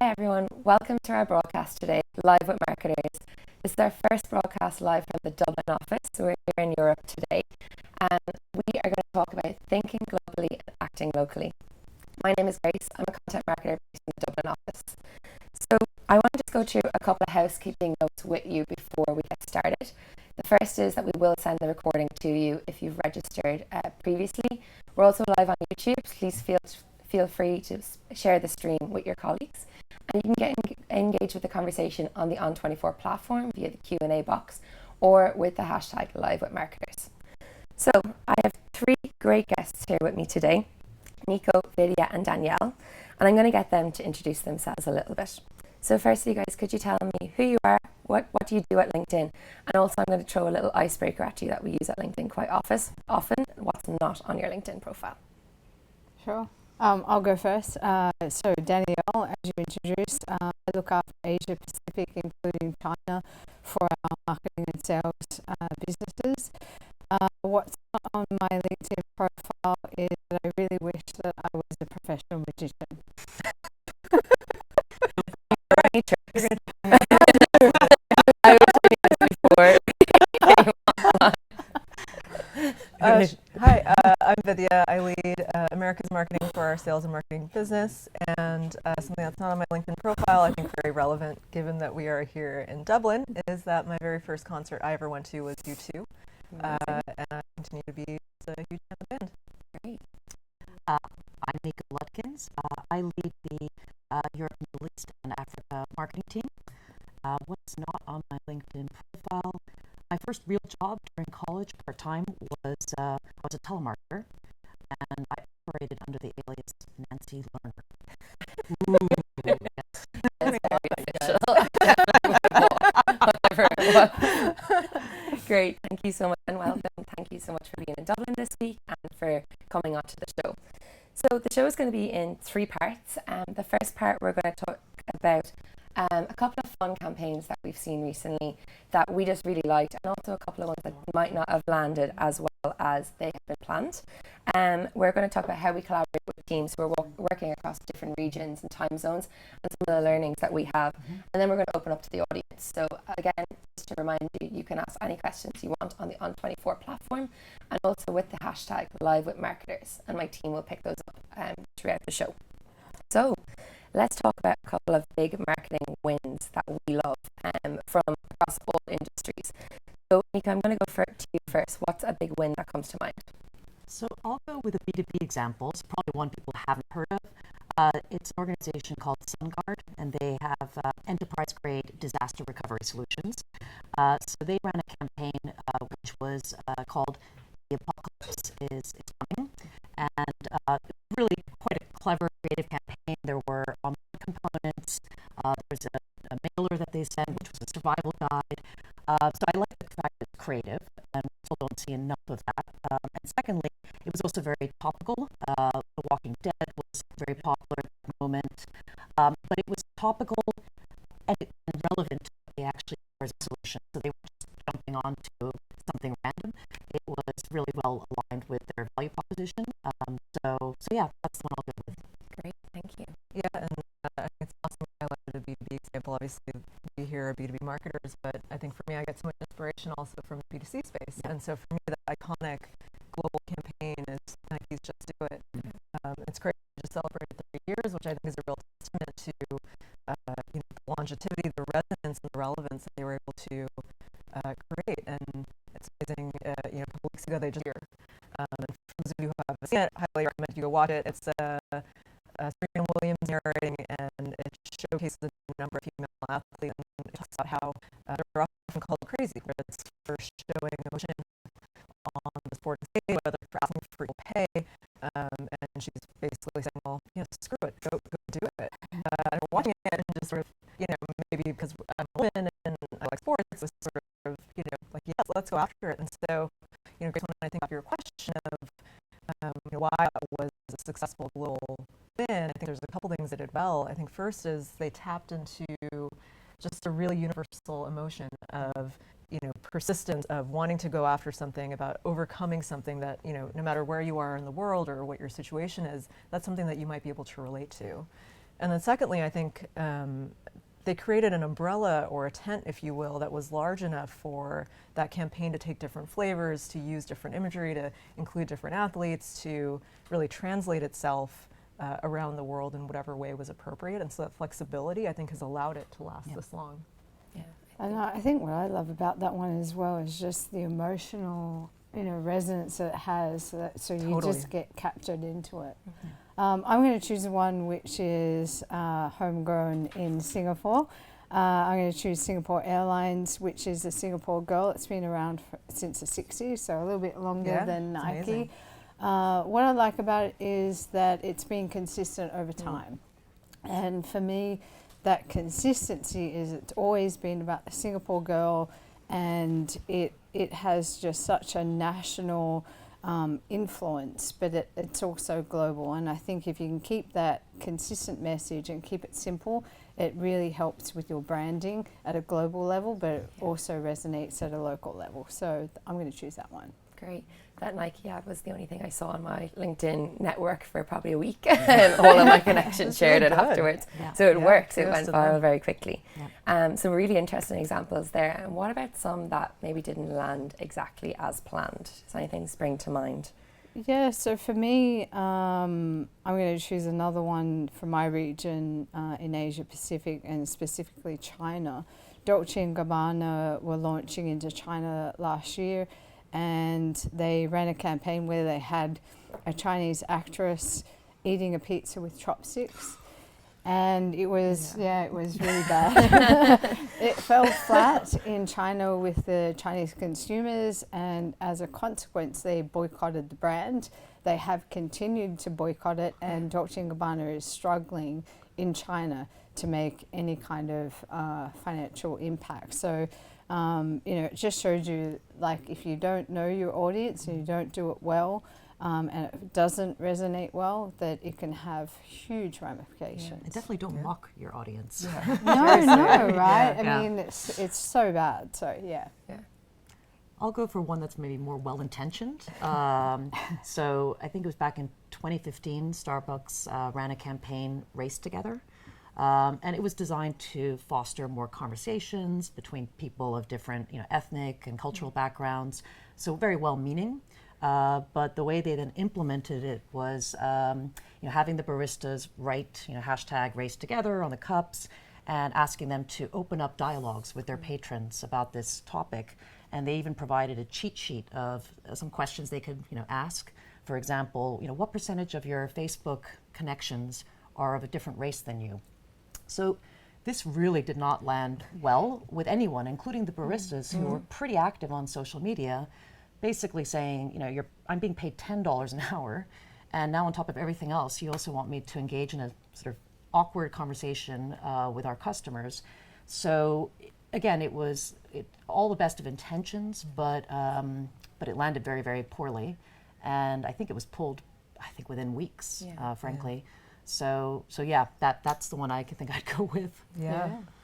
Hi everyone, welcome to our broadcast today, Live with Marketers. This is our first broadcast live from the Dublin office, so we're here in Europe today. And we are going to talk about thinking globally and acting locally. My name is Grace, I'm a content marketer based in the Dublin office. So I want to just go through a couple of housekeeping notes with you before we get started. The first is that we will send the recording to you if you've registered previously. We're also live on YouTube, so please feel free to share the stream with your colleagues. And you can get engaged with the conversation on the On24 platform via the Q&A box or with the hashtag Live with Marketers. So I have three great guests here with me today, Nico, Vidya and Danielle, and I'm going to get them to introduce themselves a little bit. So firstly, guys, could you tell me who you are, what do you do at LinkedIn, and also I'm going to throw a little icebreaker at you that we use at LinkedIn quite often, what's not on your LinkedIn profile? Sure. I'll go first. So Danielle, as you introduced, I look after Asia Pacific, including China, for our marketing and sales businesses. What's not on my LinkedIn profile is that I really wish that I was a professional magician. I was doing this before. Hi, I'm Vidya. I lead America's marketing for our sales and marketing business, and something that's not on my LinkedIn profile, I think very relevant given that we are here in Dublin, is that my very first concert I ever went to was U2, and I continue to be a huge fan of the band. Great. I'm Nico Lutkins. I lead the Europe, Middle East, and Africa marketing team. What's not on my LinkedIn profile? My first real job during college, part-time, was I was a telemarketer, and I operated under the alias Nancy Lerner. Ooh, yes. That's very official. Great, thank you so much and welcome. Thank you so much for being in Dublin this week and for coming on to the show. So the show is going to be in three parts. The first part we're going to talk about a couple of fun campaigns that we've seen recently that we just really liked, and also a couple of ones that might not have landed as well as they have been planned. We're going to talk about how we collaborate with teams who are working across different regions and time zones and some of the learnings that we have. And then we're going to open up to the audience. So again, just to remind you, you can ask any questions you want on the On24 platform and also with the hashtag Live with Marketers, and my team will pick those up throughout the show. So let's talk about a couple of big marketing wins that we love from across all industries. So, Nika, I'm going to go to you first. What's a big win that comes to mind? So I'll go with a B2B example. It's probably one people haven't heard of. It's an organization called SunGuard, and they have enterprise-grade disaster recovery solutions. So they ran a campaign which was called "The Apocalypse is Coming," and it was really quite a clever, creative campaign. There were online components. There was a mailer that they sent, which was a survival guide. So I like the fact that it's creative, and we still don't see enough of that. And secondly, it was also very topical. The Walking Dead was very popular at the moment, but it was topical and relevant to what they actually were as a solution. So they weren't just jumping onto something random. It was really well aligned with their value proposition. So yeah, that's the one I'll go with. Great, thank you. Yeah, and I think it's awesome to highlight a B2B example. Obviously, we here are B2B marketers, but I think for me, I get so much inspiration also from the B2C space. Yeah. And so for me, the iconic global campaign is Nike's Just Do It. It's great to just celebrate 30 years, which I think is a real testament to the longevity, the resonance, and the relevance that they were able to create. And it's amazing. A couple weeks ago, they just here. And for those of you who haven't seen it, I highly recommend you go watch it. It's Serena Williams narrating, and it showcases a number of female athletes, and it talks about how they're often called crazy, where it's for showing emotion on the sport stage, whether for asking for equal pay, and she's basically saying, well, screw it, go do it. And watching it and just sort of, maybe because I'm a woman and I like sports, it was sort of, like, yes, let's go after it. And so, Grace, when I think of your question of why it was a successful global win, I think there's a couple things that did well. I think first is they tapped into just a really universal emotion of persistence, of wanting to go after something, about overcoming something that no matter where you are in the world or what your situation is, that's something that you might be able to relate to. And then secondly, I think they created an umbrella or a tent, if you will, that was large enough for that campaign to take different flavors, to use different imagery, to include different athletes, to really translate itself around the world in whatever way was appropriate. And so that flexibility, I think, has allowed it to last this long. Yeah. And I think what I love about that one as well is just the emotional, resonance that it has. So you just get captured into it. I'm going to choose one which is homegrown in Singapore. I'm going to choose Singapore Airlines, which is a Singapore girl. It's been around since the 60s, so a little bit longer than Nike. What I like about it is that it's been consistent over time. And for me, that consistency is it's always been about the Singapore girl, and it has just such a national influence, but it's also global. And I think if you can keep that consistent message and keep it simple, it really helps with your branding at a global level, but it also resonates at a local level. So I'm going to choose that one. Great. That Nike ad was the only thing I saw on my LinkedIn network for probably a week. And all of my connections shared it afterwards. Yeah. So it works. It went viral very quickly. Yeah. Some really interesting examples there. And what about some that maybe didn't land exactly as planned? Does anything spring to mind? Yeah, so for me, I'm going to choose another one from my region in Asia Pacific, and specifically China. Dolce & Gabbana were launching into China last year, and they ran a campaign where they had a Chinese actress eating a pizza with chopsticks, and it was it was really bad. It fell flat in China with the Chinese consumers, and as a consequence they boycotted the brand. They have continued to boycott it, and Dolce & Gabbana is struggling in China to make any kind of financial impact. So it just shows you, like, if you don't know your audience and you don't do it well, and it doesn't resonate well, that it can have huge ramifications. And definitely don't mock your audience. No, right? I mean, it's so bad. So yeah. I'll go for one that's maybe more well-intentioned. So I think it was back in 2015, Starbucks ran a campaign, Race Together. And it was designed to foster more conversations between people of different, ethnic and cultural backgrounds. So very well-meaning. But the way they then implemented it was, having the baristas write, hashtag Race Together on the cups, and asking them to open up dialogues with their patrons about this topic. And they even provided a cheat sheet of some questions they could, ask. For example, what percentage of your Facebook connections are of a different race than you? So this really did not land well with anyone, including the baristas who were pretty active on social media, basically saying, I'm being paid $10 an hour, and now on top of everything else, you also want me to engage in a sort of awkward conversation with our customers. So again, it was all the best of intentions, but it landed very, very poorly, and I think it was pulled, within weeks, frankly. So yeah, that's the one I think I'd go with.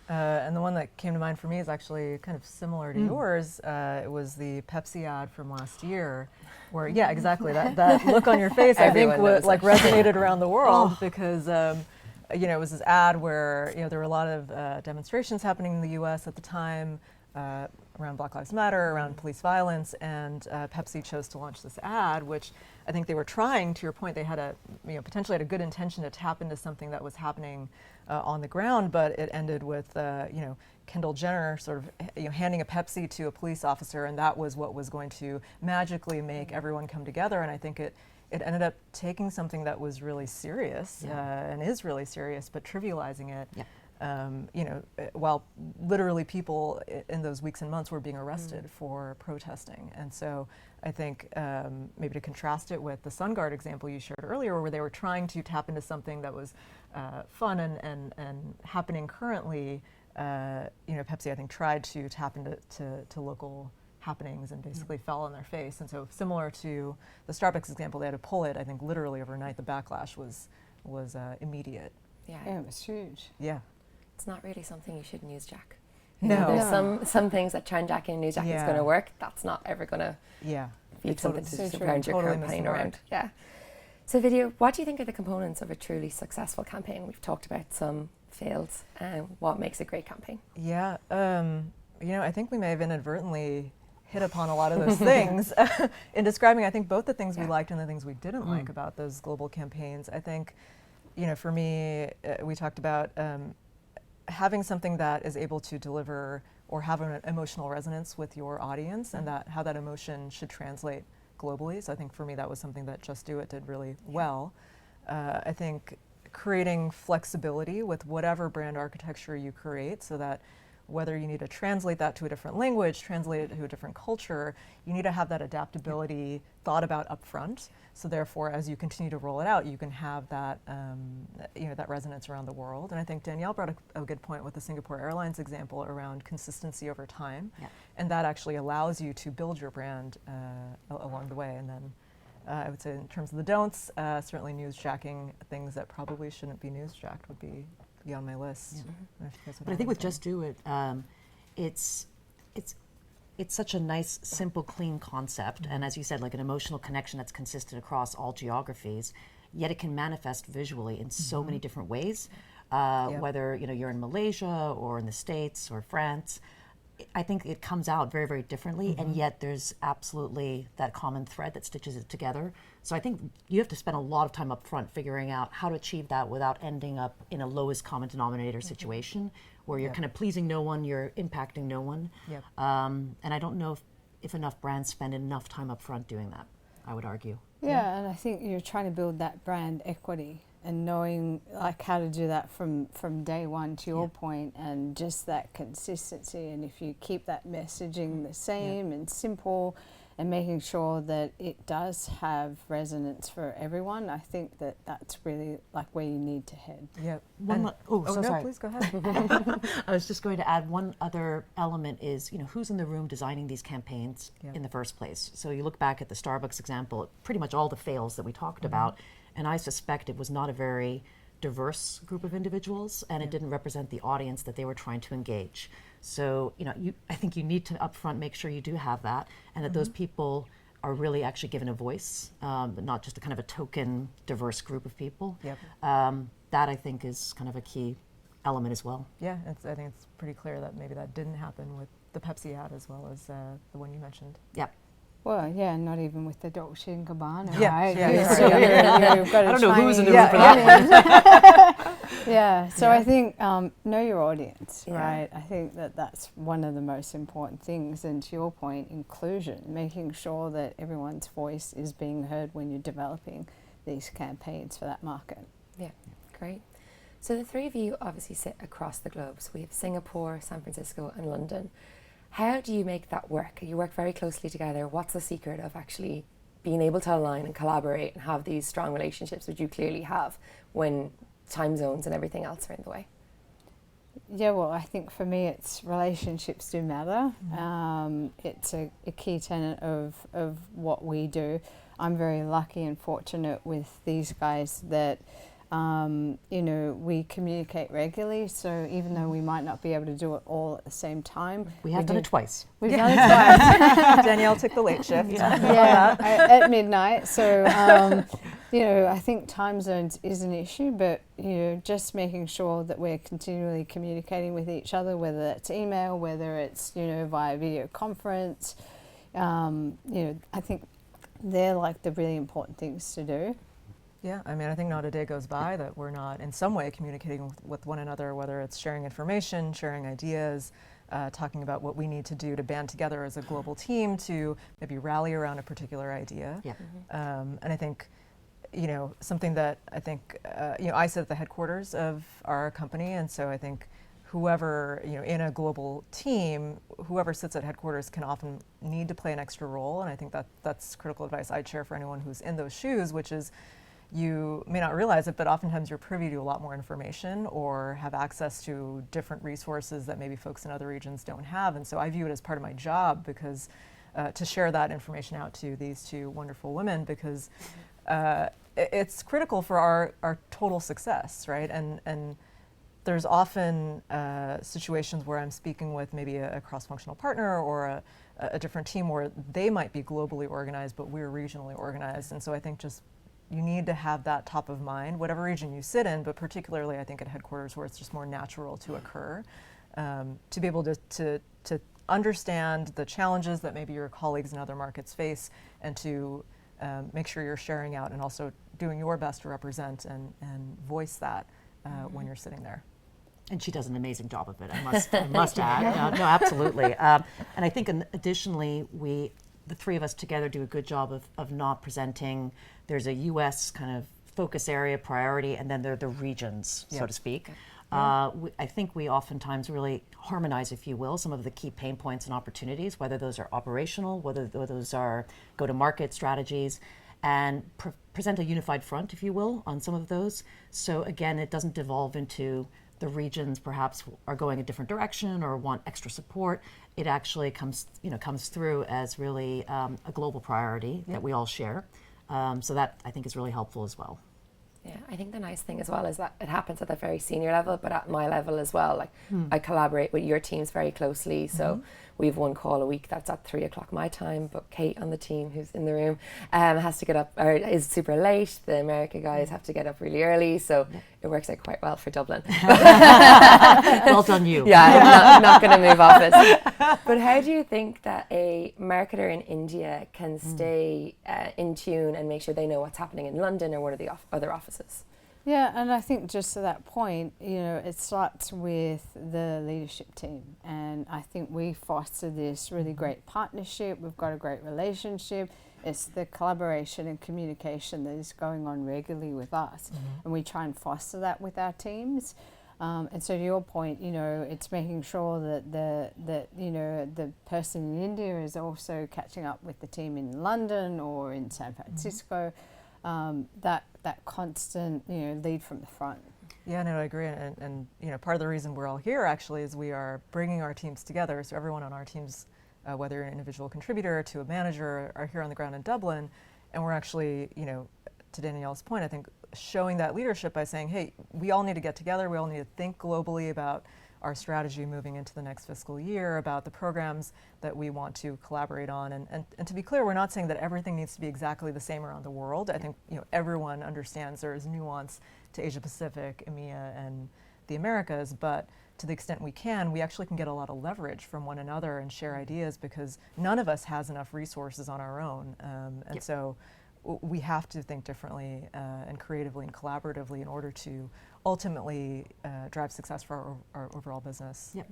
And the one that came to mind for me is actually kind of similar to yours. It was the Pepsi ad from last year, where exactly that look on your face I think resonated around the world because it was this ad where there were a lot of demonstrations happening in the U.S. at the time around Black Lives Matter, around police violence, and Pepsi chose to launch this ad, which I think they were trying, to your point, they had potentially had a good intention to tap into something that was happening on the ground, but it ended with Kendall Jenner sort of handing a Pepsi to a police officer, and that was what was going to magically make everyone come together. And I think it ended up taking something that was really serious and is really serious, but trivializing it. While literally people in those weeks and months were being arrested for protesting. And so I think maybe to contrast it with the SunGuard example you shared earlier, where they were trying to tap into something that was fun and happening currently, Pepsi, I think, tried to tap into to local happenings and basically fell on their face. And so similar to the Starbucks example, they had to pull it, I think, literally overnight. The backlash was immediate. Yeah, it was huge. Yeah. It's not really something you should newsjack. No. There's some things that trying jacking and newsjacking is going to work. That's not ever going to be something to surround your campaign around. Yeah. So Vidya, what do you think are the components of a truly successful campaign? We've talked about some fails. What makes a great campaign? Yeah, I think we may have inadvertently hit upon a lot of those things in describing, I think, both the things we liked and the things we didn't like about those global campaigns. I think, for me, we talked about having something that is able to deliver or have an emotional resonance with your audience, and that how that emotion should translate globally. So I think for me that was something that Just Do It did really well. I think creating flexibility with whatever brand architecture you create, so that whether you need to translate that to a different language, translate it to a different culture, you need to have that adaptability thought about up front. So therefore, as you continue to roll it out, you can have that, that resonance around the world. And I think Danielle brought a good point with the Singapore Airlines example around consistency over time. Yeah. And that actually allows you to build your brand along the way. And then I would say in terms of the don'ts, certainly newsjacking things that probably shouldn't be newsjacked would be on my list. Yeah. But I think with Just Do It, it's such a nice, simple, clean concept, and as you said, like an emotional connection that's consistent across all geographies. Yet it can manifest visually in so many different ways. Whether you're in Malaysia or in the States or France, I think it comes out very, very differently, and yet there's absolutely that common thread that stitches it together. So I think you have to spend a lot of time up front figuring out how to achieve that without ending up in a lowest common denominator situation where you're kind of pleasing no one, you're impacting no one. And I don't know if enough brands spend enough time up front doing that, I would argue. Yeah, and I think you're trying to build that brand equity and knowing like how to do that from day one, to your point, and just that consistency. And if you keep that messaging the same and simple and making sure that it does have resonance for everyone, I think that that's really like where you need to head. Yep. Sorry. Please go ahead. I was just going to add one other element is, who's in the room designing these campaigns in the first place. So you look back at the Starbucks example, pretty much all the fails that we talked about, and I suspect it was not a very diverse group of individuals, and it didn't represent the audience that they were trying to engage. So, I think you need to upfront make sure you do have that, and that those people are really actually given a voice, not just a kind of a token diverse group of people. That I think is kind of a key element as well. Yeah, I think it's pretty clear that maybe that didn't happen with the Pepsi ad as well as the one you mentioned. Yeah. Well, yeah, not even with the Dolce & Gabbana, Yeah, right? right. You've got I don't know who's in the room for that one. So I think know your audience, right? I think that's one of the most important things. And to your point, inclusion, making sure that everyone's voice is being heard when you're developing these campaigns for that market. Yeah, great. So the three of you obviously sit across the globe. So we have Singapore, San Francisco, and London. How do you make that work? You work very closely together. What's the secret of actually being able to align and collaborate and have these strong relationships, which you clearly have, when time zones and everything else are in the way? Yeah, well, I think for me it's relationships do matter. It's a key tenet of what we do. I'm very lucky and fortunate with these guys that we communicate regularly, so even though we might not be able to do it all at the same time. We have done it twice. We've done it twice. Danielle took the late shift. At midnight. So, I think time zones is an issue, but, just making sure that we're continually communicating with each other, whether that's email, whether it's, via video conference. I think they're like the really important things to do. Yeah, I mean, I think not a day goes by that we're not in some way communicating with one another, whether it's sharing information, sharing ideas, talking about what we need to do to band together as a global team to maybe rally around a particular idea. Yeah. And I think, something that I think, I sit at the headquarters of our company, and so I think whoever, in a global team, whoever sits at headquarters can often need to play an extra role, and I think that's critical advice I'd share for anyone who's in those shoes, which is, you may not realize it, but oftentimes you're privy to a lot more information or have access to different resources that maybe folks in other regions don't have. And so I view it as part of my job because to share that information out to these two wonderful women, because it's critical for our total success, right? And there's often situations where I'm speaking with maybe a cross-functional partner or a different team where they might be globally organized, but we're regionally organized. And so I think just you need to have that top of mind, whatever region you sit in, but particularly I think at headquarters where it's just more natural to occur, to be able to understand the challenges that maybe your colleagues in other markets face, and to make sure you're sharing out and also doing your best to represent and voice that when you're sitting there. And she does an amazing job of it, I must add. No, absolutely. And I think additionally, the three of us together do a good job of not presenting. There's a U.S. kind of focus area priority, and then there are the regions, so to speak. I think we oftentimes really harmonize, if you will, some of the key pain points and opportunities, whether those are operational, whether those are go-to-market strategies, and present a unified front, if you will, on some of those. So again, it doesn't devolve into the regions perhaps are going a different direction or want extra support. It actually comes through as really a global priority that we all share. So that I think is really helpful as well. Yeah, I think the nice thing as well is that it happens at the very senior level, but at my level as well. Like I collaborate with your teams very closely, so we have one call a week that's at 3 o'clock my time, but Kate on the team, who's in the room, has to get up, or is super late. The America guys have to get up really early, so it works out quite well for Dublin. Well done you. Yeah, I'm not going to move office. But how do you think that a marketer in India can stay in tune and make sure they know what's happening in London or one of the other offices? Yeah, and I think just to that point, it starts with the leadership team. And I think we foster this really great partnership. We've got a great relationship. It's the collaboration and communication that is going on regularly with us. And we try and foster that with our teams. And so to your point, it's making sure that the person in India is also catching up with the team in London or in San Francisco. That constant, lead from the front. Yeah, no, I agree. And part of the reason we're all here actually is we are bringing our teams together. So everyone on our teams, whether you're an individual contributor to a manager, are here on the ground in Dublin. And we're actually, to Danielle's point, I think showing that leadership by saying, hey, we all need to get together. We all need to think globally about our strategy moving into the next fiscal year, about the programs that we want to collaborate on. And to be clear, we're not saying that everything needs to be exactly the same around the world. I think everyone understands there is nuance to Asia Pacific, EMEA, and the Americas, but to the extent we can, we actually can get a lot of leverage from one another and share ideas, because none of us has enough resources on our own. And so we have to think differently and creatively and collaboratively in order to ultimately drive success for our overall business. Yeah.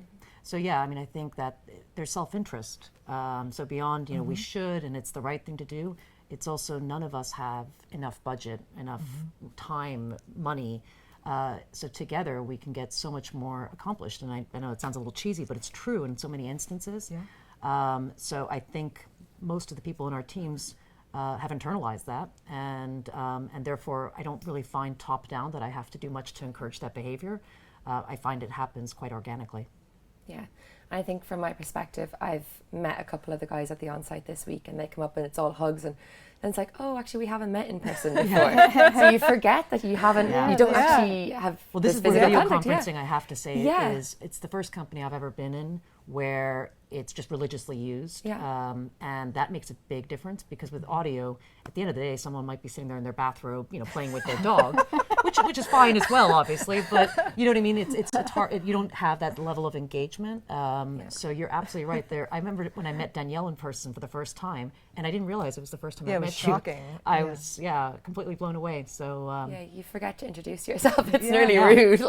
So I think that there's self-interest. So beyond, we should, and it's the right thing to do. It's also none of us have enough budget, enough time, money. So together we can get so much more accomplished. And I know it sounds a little cheesy, but it's true in so many instances. Yeah. So I think most of the people in our teams have internalized that, and therefore I don't really find top down that I have to do much to encourage that behavior. I find it happens quite organically. Yeah, I think from my perspective, I've met a couple of the guys at the on-site this week, and they come up and it's all hugs, and it's like, oh, actually we haven't met in person before. So you forget that you haven't, you don't actually have. Well, this is where video conferencing, I have to say, is it's the first company I've ever been in where it's just religiously used. And that makes a big difference, because with audio, at the end of the day, someone might be sitting there in their bathrobe, playing with their dog, which is fine as well, obviously, but you know what I mean? It's hard, you don't have that level of engagement. So you're absolutely right there. I remember when I met Danielle in person for the first time, and I didn't realize it was the first time I met you. It was shocking. I was, completely blown away. So you forget to introduce yourself. It's nearly rude.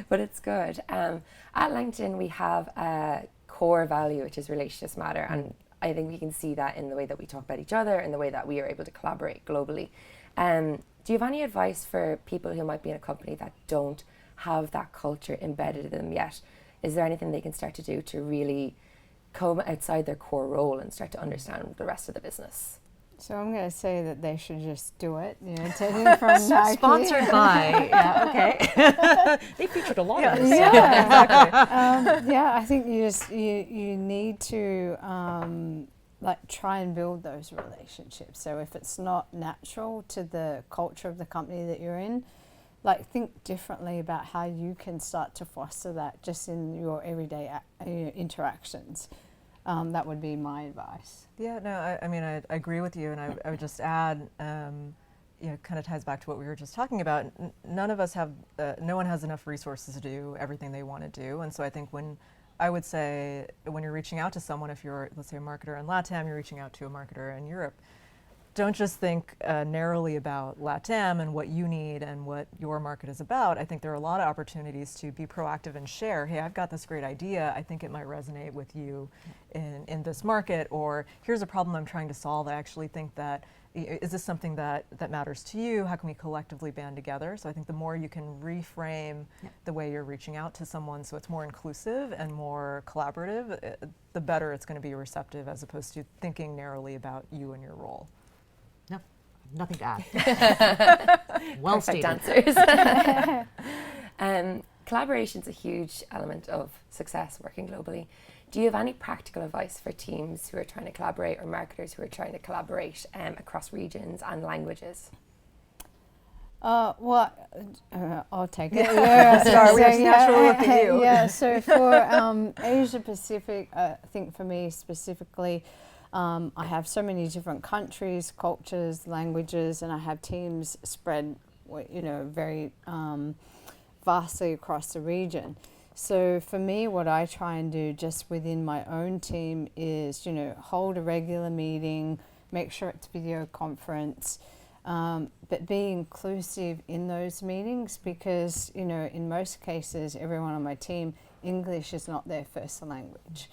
But it's good. At LinkedIn, we have a core value, which is relationships matter. And I think we can see that in the way that we talk about each other and the way that we are able to collaborate globally. Do you have any advice for people who might be in a company that don't have that culture embedded in them yet? Is there anything they can start to do to really come outside their core role and start to understand the rest of the business? So I'm going to say that they should just do it. Taking from Nike. Sponsored by. Okay. They featured a lot of this. Exactly. I think you need to try and build those relationships. So if it's not natural to the culture of the company that you're in, think differently about how you can start to foster that just in your everyday interactions. That would be my advice. Yeah, no, I mean, I agree with you, and I would just add, kind of ties back to what we were just talking about. None of us have, no one has enough resources to do everything they want to do. And so I think I would say when you're reaching out to someone, if you're, let's say, a marketer in LATAM, you're reaching out to a marketer in Europe, don't just think narrowly about LATAM and what you need and what your market is about. I think there are a lot of opportunities to be proactive and share, hey, I've got this great idea, I think it might resonate with you in this market, or here's a problem I'm trying to solve, I actually think that, is this something that matters to you? How can we collectively band together? So I think the more you can reframe the way you're reaching out to someone so it's more inclusive and more collaborative, the better it's going to be receptive, as opposed to thinking narrowly about you and your role. No, nothing to add. Well Perfect stated. Answers. Collaboration is a huge element of success working globally. Do you have any practical advice for teams who are trying to collaborate, or marketers who are trying to collaborate across regions and languages? Well, I'll take it. Sorry, we naturally look at you. Yeah, so for Asia Pacific, I think for me specifically, I have so many different countries, cultures, languages, and I have teams spread, very vastly across the region. So for me, what I try and do just within my own team is, hold a regular meeting, make sure it's video conference, but be inclusive in those meetings, because, in most cases, everyone on my team, English is not their first language.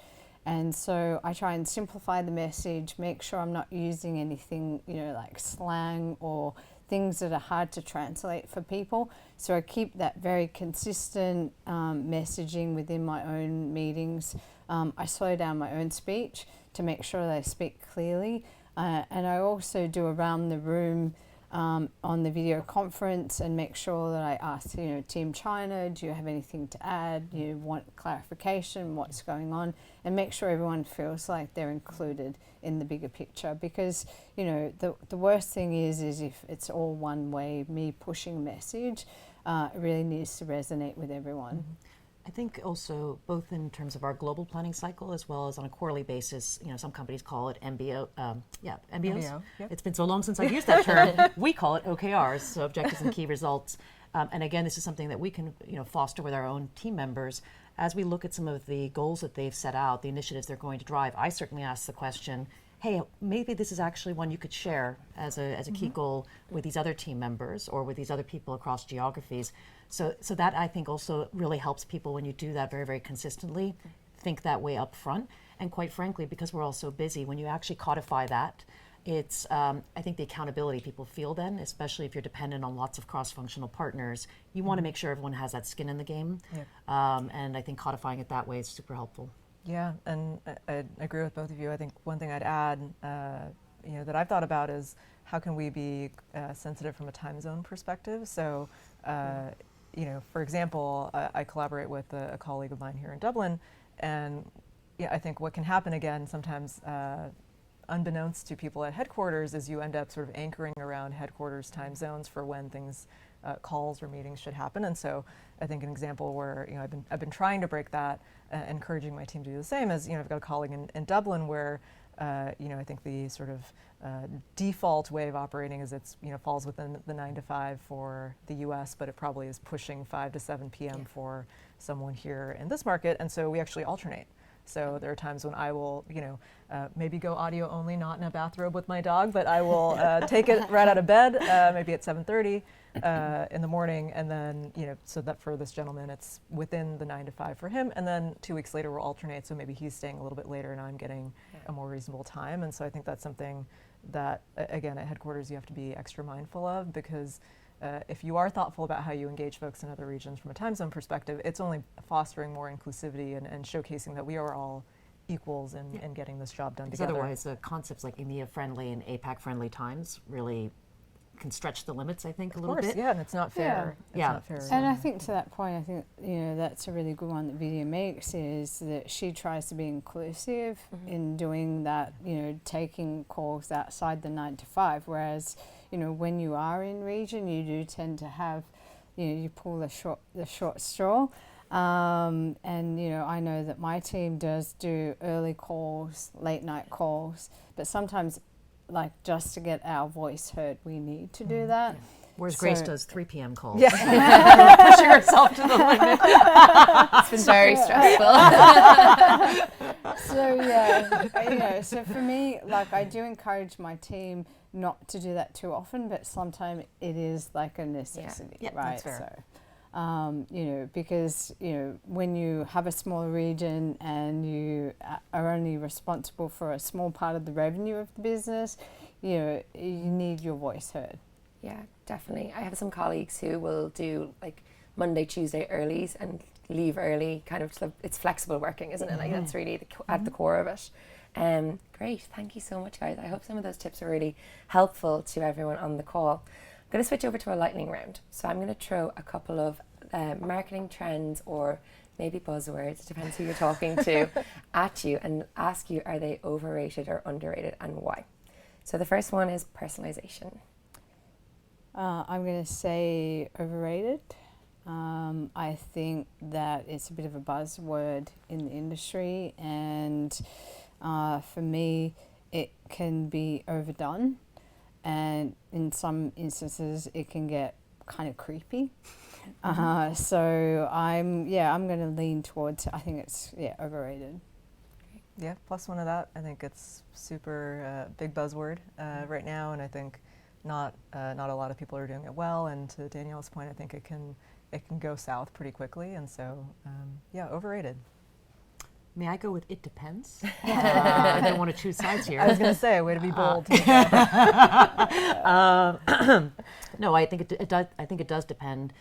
And so I try and simplify the message, make sure I'm not using anything, like slang or things that are hard to translate for people. So I keep that very consistent messaging within my own meetings. I slow down my own speech to make sure that I speak clearly. And I also do around the room on the video conference and make sure that I ask, Team China, do you have anything to add? Do you want clarification? What's going on? And make sure everyone feels like they're included in the bigger picture, because, the worst thing is if it's all one way, me pushing a message, it really needs to resonate with everyone. Mm-hmm. I think also, both in terms of our global planning cycle as well as on a quarterly basis, some companies call it MBO, MBOs. MBO, yep. It's been so long since I've used that term. We call it OKRs, so objectives and key results. And again, this is something that we can foster with our own team members. As we look at some of the goals that they've set out, the initiatives they're going to drive, I certainly ask the question, hey, maybe this is actually one you could share as a key goal with these other team members or with these other people across geographies. So that, I think, also really helps people when you do that very, very consistently, think that way up front. And quite frankly, because we're all so busy, when you actually codify that, it's, I think, the accountability people feel then, especially if you're dependent on lots of cross-functional partners, you want to make sure everyone has that skin in the game. Yeah. And I think codifying it that way is super helpful. Yeah, and I agree with both of you. I think one thing I'd add, that I've thought about is how can we be sensitive from a time zone perspective. So, for example, I collaborate with a colleague of mine here in Dublin, and I think what can happen again sometimes, unbeknownst to people at headquarters, is you end up sort of anchoring around headquarters time zones for when things, calls or meetings should happen. And so I think an example where I've been trying to break that, encouraging my team to do the same, is I've got a colleague in Dublin where I think the sort of default way of operating is it's falls within the 9 to 5 for the US, but it probably is pushing 5 to 7 p.m. for someone here in this market, and so we actually alternate. So there are times when I will, maybe go audio only, not in a bathrobe with my dog, but I will take it right out of bed, maybe at 7:30 in the morning, and then, so that for this gentleman, it's within the 9 to 5 for him, and then 2 weeks later we'll alternate, so maybe he's staying a little bit later and I'm getting a more reasonable time. And so I think that's something that, again, at headquarters you have to be extra mindful of, because if you are thoughtful about how you engage folks in other regions from a time zone perspective, it's only fostering more inclusivity and showcasing that we are all equals in getting this job done together. Otherwise, concepts like EMEA-friendly and APAC-friendly times really can stretch the limits, I think, a little bit. Yeah, and it's not fair. It's not fair. And I think to that point, I think, that's a really good one that Vidya makes, is that she tries to be inclusive in doing that, taking calls outside the 9 to 5, whereas, when you are in region, you do tend to have, you pull the short straw. And, I know that my team does do early calls, late night calls, but sometimes like just to get our voice heard, we need to do that. Yeah. Whereas So- Grace does 3 p.m. calls. Yeah. Pushing herself to the limit. It's been very stressful. So yeah, so for me, like I do encourage my team not to do that too often, but sometimes it is like a necessity, Yeah, right? that's fair. So, because when you have a small region and you are only responsible for a small part of the revenue of the business, you need your voice heard. Yeah, definitely. I have some colleagues who will do like Monday, Tuesday earlies and leave early, kind of, so it's flexible working, isn't it? Like that's really at the core of it. Great, thank you so much, guys. I hope some of those tips are really helpful to everyone on the call. I'm going to switch over to a lightning round. So I'm going to throw a couple of marketing trends or maybe buzzwords, depends who you're talking to, at you and ask you, are they overrated or underrated and why? So the first one is personalization. I'm going to say overrated. I think that it's a bit of a buzzword in the industry, and for me, it can be overdone, and in some instances, it can get kind of creepy. So I'm going to lean towards. I think it's overrated. Yeah, plus one of that. I think it's super big buzzword right now, and I think not a lot of people are doing it well. And to Danielle's point, I think it can go south pretty quickly, and so overrated. May I go with it depends? I don't want to choose sides here. I was going to say, way to be bold. No, I think it does. I think it does depend.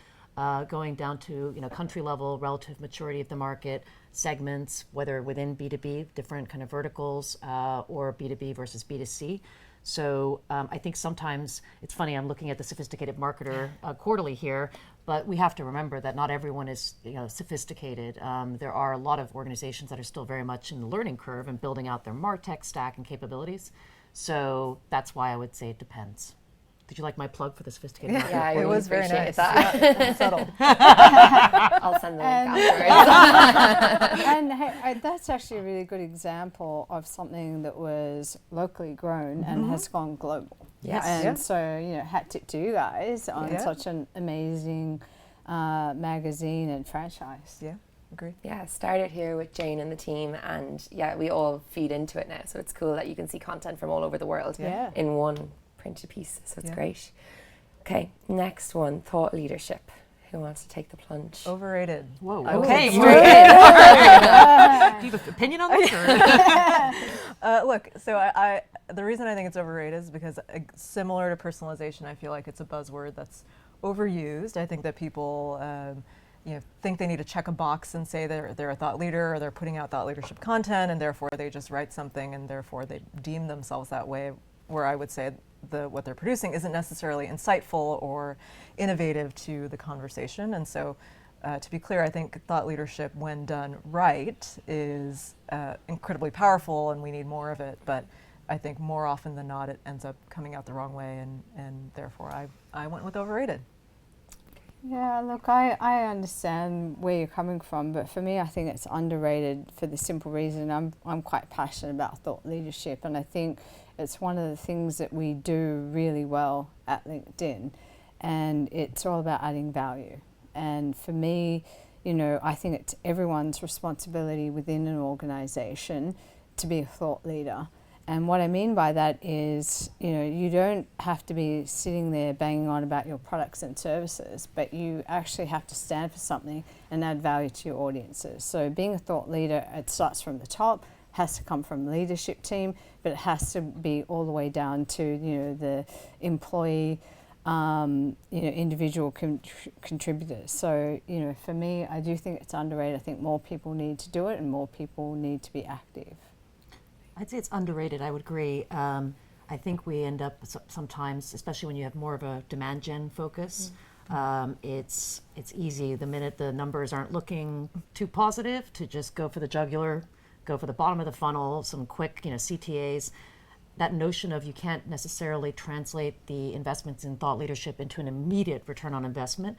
Going down to country level, relative maturity of the market, segments, whether within B2B, different kind of verticals, or B2B versus B2C. So I think sometimes it's funny. I'm looking at the sophisticated marketer quarterly here, but we have to remember that not everyone is sophisticated. There are a lot of organizations that are still very much in the learning curve and building out their MarTech stack and capabilities. So that's why I would say it depends. Did you like my plug for the sophisticated marketer? Yeah, I It really was very appreciate nice. that. Yeah, subtle. I'll send the link afterwards. And hey, that's actually a really good example of something that was locally grown and has gone global. Yes. And Yeah. so, hat tip to you guys on Yeah. such an amazing magazine and franchise. Yeah, agree. Yeah, started here with Jane and the team, and we all feed into it now. So it's cool that you can see content from all over the world Yeah. in one printed piece. So it's Yeah. great. Okay, next one, thought leadership. Who wants to take the plunge? Overrated. Whoa. Oh, Okay. straight Do you in. have an opinion on this? Or? Look, so I the reason I think it's overrated is because similar to personalization, I feel like it's a buzzword that's overused. I think that people think they need to check a box and say they're a thought leader, or they're putting out thought leadership content, and therefore they just write something, and therefore they deem themselves that way, where I would say what they're producing isn't necessarily insightful or innovative to the conversation. And so to be clear, I think thought leadership, when done right, is incredibly powerful, and we need more of it. But I think more often than not, it ends up coming out the wrong way, and therefore I went with overrated. Yeah, look, I understand where you're coming from, but for me, I think it's underrated for the simple reason I'm quite passionate about thought leadership, and I think it's one of the things that we do really well at LinkedIn, and it's all about adding value. And for me, I think it's everyone's responsibility within an organization to be a thought leader. And what I mean by that is, you don't have to be sitting there banging on about your products and services, but you actually have to stand for something and add value to your audiences. So being a thought leader, it starts from the top, has to come from the leadership team, but it has to be all the way down to, the employee, individual contributors. So, for me, I do think it's underrated. I think more people need to do it and more people need to be active. I'd say it's underrated. I would agree. I think we end up sometimes, especially when you have more of a demand gen focus, it's easy the minute the numbers aren't looking too positive to just go for the jugular, go for the bottom of the funnel, some quick CTAs. That notion of you can't necessarily translate the investments in thought leadership into an immediate return on investment.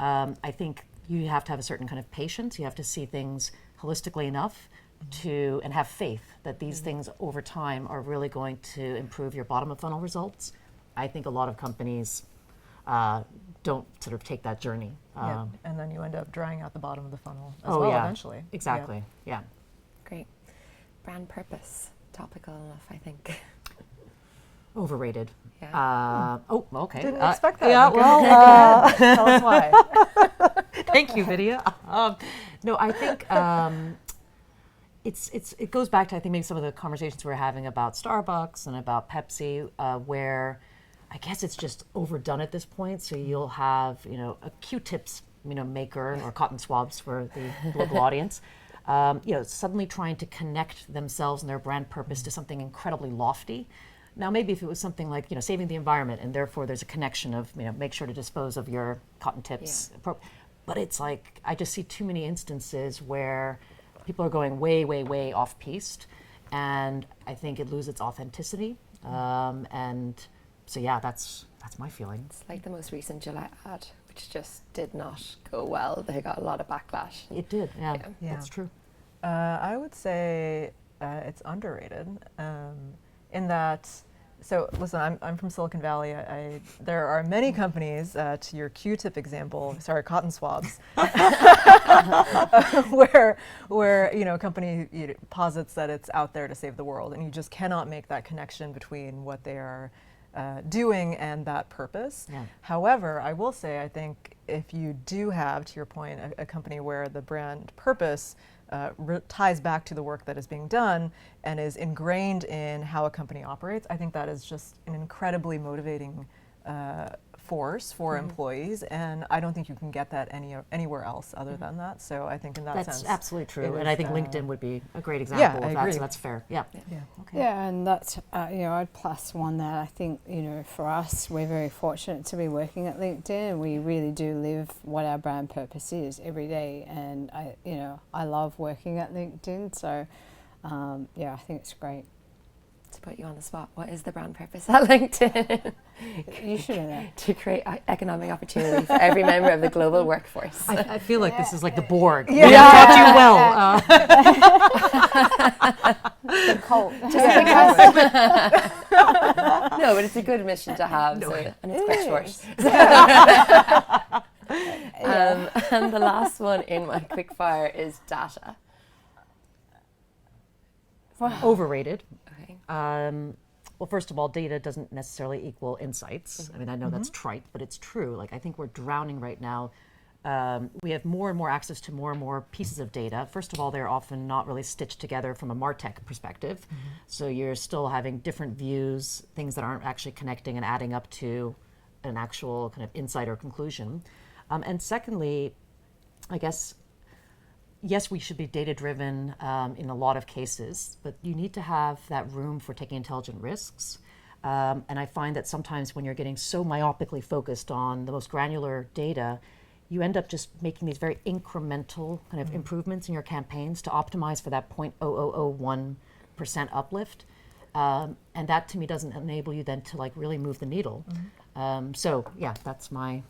I think you have to have a certain kind of patience. You have to see things holistically enough to and have faith that these things over time are really going to improve your bottom of funnel results. I think a lot of companies don't sort of take that journey. Yeah. And then you end up drying out the bottom of the funnel as eventually. Exactly. Yeah. Great. Brand purpose. Topical enough, I think. Overrated. Yeah. Okay. Didn't expect that. Yeah, Okay. well, Tell us why. thank you, Vidya. No, I think it goes back to, I think, maybe some of the conversations we were having about Starbucks and about Pepsi, where I guess it's just overdone at this point. So you'll have, a Q-tips, maker or cotton swabs for the local audience. Suddenly trying to connect themselves and their brand purpose to something incredibly lofty. Now, maybe if it was something like, saving the environment, and therefore there's a connection of, make sure to dispose of your cotton tips. Yeah. But it's like, I just see too many instances where people are going way, way, way off-piste, and I think it loses its authenticity. And so, yeah, that's my feeling. It's like the most recent Gillette ad, which just did not go well. They got a lot of backlash. It did, yeah. That's true. I would say it's underrated in that, so listen, I'm from Silicon Valley. There are many companies, to your Q-tip example, cotton swabs, where a company posits that it's out there to save the world, and you just cannot make that connection between what they are doing and that purpose. Yeah. However, I will say, I think if you do have, to your point, a company where the brand purpose ties back to the work that is being done and is ingrained in how a company operates, I think that is just an incredibly motivating force for employees, and I don't think you can get that anywhere else other than that. So I think in that sense, that's absolutely true, and I think LinkedIn would be a great example of that. So that's fair. Yeah. Okay. Yeah, and that's I'd plus one that I think for us, we're very fortunate to be working at LinkedIn, and we really do live what our brand purpose is every day. And I love working at LinkedIn, so I think it's great. To put you on the spot, what is the brand purpose at LinkedIn? You should know that. To create economic opportunity for every member of the global workforce. I feel like this is like the Borg. Yeah. We have taught you well. The cult. No, but it's a good mission to have, and it's quite short. And the last one in my quick fire is data. Wow. Overrated. Okay. Well, first of all, data doesn't necessarily equal insights. I mean, I know that's trite, but it's true. Like, I think we're drowning right now. We have more and more access to more and more pieces of data. First of all, they're often not really stitched together from a MarTech perspective. So you're still having different views, things that aren't actually connecting and adding up to an actual kind of insight or conclusion. And secondly, I guess, yes, we should be data-driven in a lot of cases, but you need to have that room for taking intelligent risks. And I find that sometimes when you're getting so myopically focused on the most granular data, you end up just making these very incremental kind of improvements in your campaigns to optimize for that 0.0001% uplift. And that, to me, doesn't enable you then to really move the needle. So, yeah, that's my...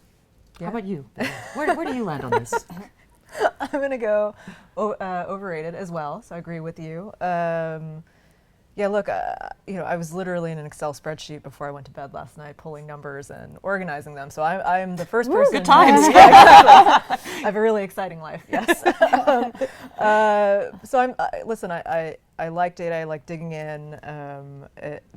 How about you? Where do you land on this? I'm going to go overrated as well, so I agree with you. Look, I was literally in an Excel spreadsheet before I went to bed last night, pulling numbers and organizing them. So I'm the first person. Good times. I have a really exciting life. Yes. So listen. I like data. I like digging in.